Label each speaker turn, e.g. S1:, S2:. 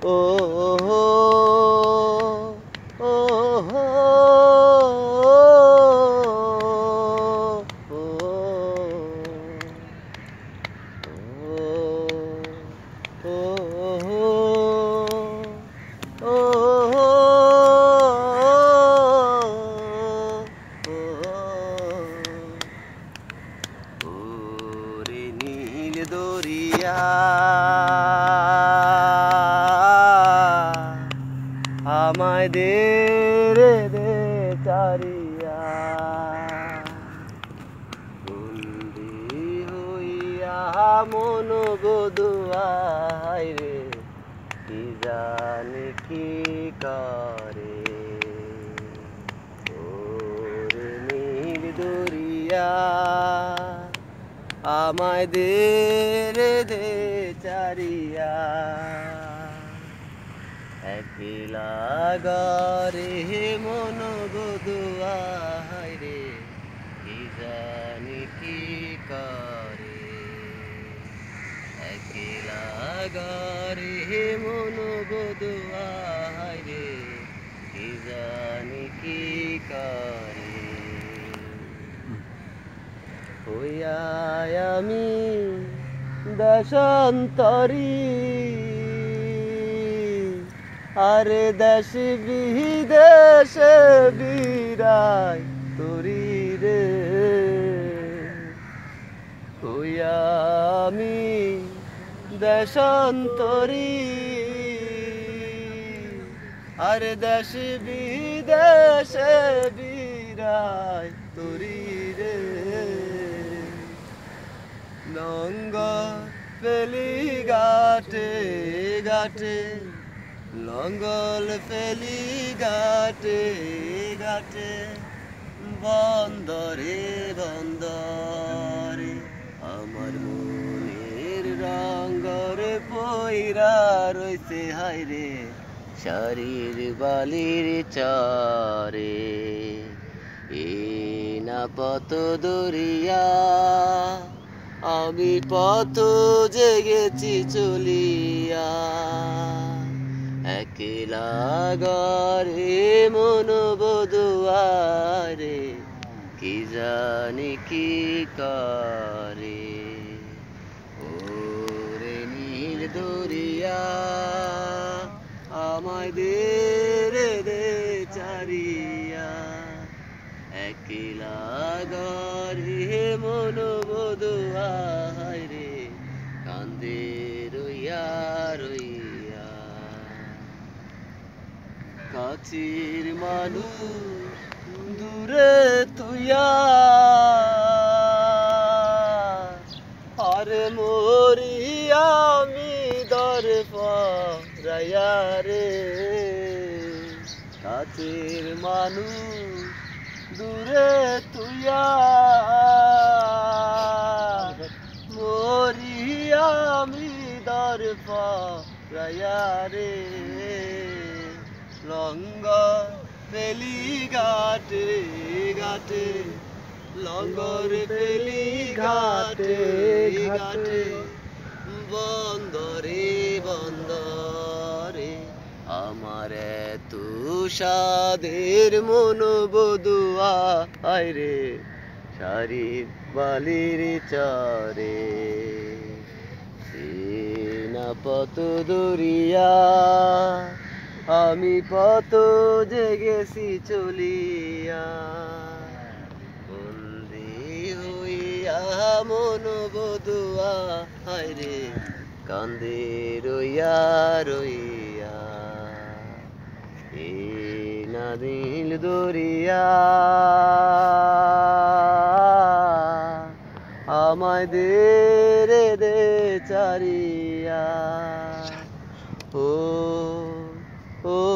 S1: ও হো ও হো ও ওরে নীল দরিয়া আমায় দে রে দে চারিয়া বন্দি হইয়া মন বধুয়ায় রে কি জানি কি করে ওরে নীল দরিয়া আমায় দে রে দে চারিয়া একলা গরে মন বধুয়ায় রে কি জানি কি করে একলা গরে মন বধুয়ায় রে কি জানি কি করে হইয়া আমি দেশান্তরী আরে দেশ বিদেশে বিরাই তোরি রে হইয়া আমি দেশান্তরী আরে দেশ বিদেশে বিরাই তোরি রে লঙ্গর ফেলি ঘাটে ঘাটে লঙ্গল ফেলি ঘাটে ঘাটে বন্দরে বন্দরে আমার মনের রঙ্গরে পইরা রইছে হায়রে শরীর বালির চরে এ না পত দরিয়া আমি পথ জেগেছি চলিয়া একলা গরে মন বধুয়ারে কি জানি কি করে ওরে নীল দরিয়া আমায় দে রে দে চারিয়া একলা গরে মন বধুয়ায় রে কান্দে রইয়া রইয়া কাছের মানুষ দূরে তুইয়া আরে মরি আমি দর পরাইয়া রে কাছের মানুষ দূরে তুইয়া মরি আমি দর পরাইয়া রে লঙ্গর ফেলি ঘাটে ঘাটে লঙ্গর ফেলি ঘাটে ঘাটে বন্দরে বন্দরে আমার তুষাদের মন বধুয়া রে শরীর বালির চরে না পত দরিয়া আমি পত জেগেছি চলিয়া বন্দি হইয়া মন বধুয়া রে কান্দে রইয়া রইয়া এ না নীল দরিয়া আমায় দে রে দে চারিয়া ও ও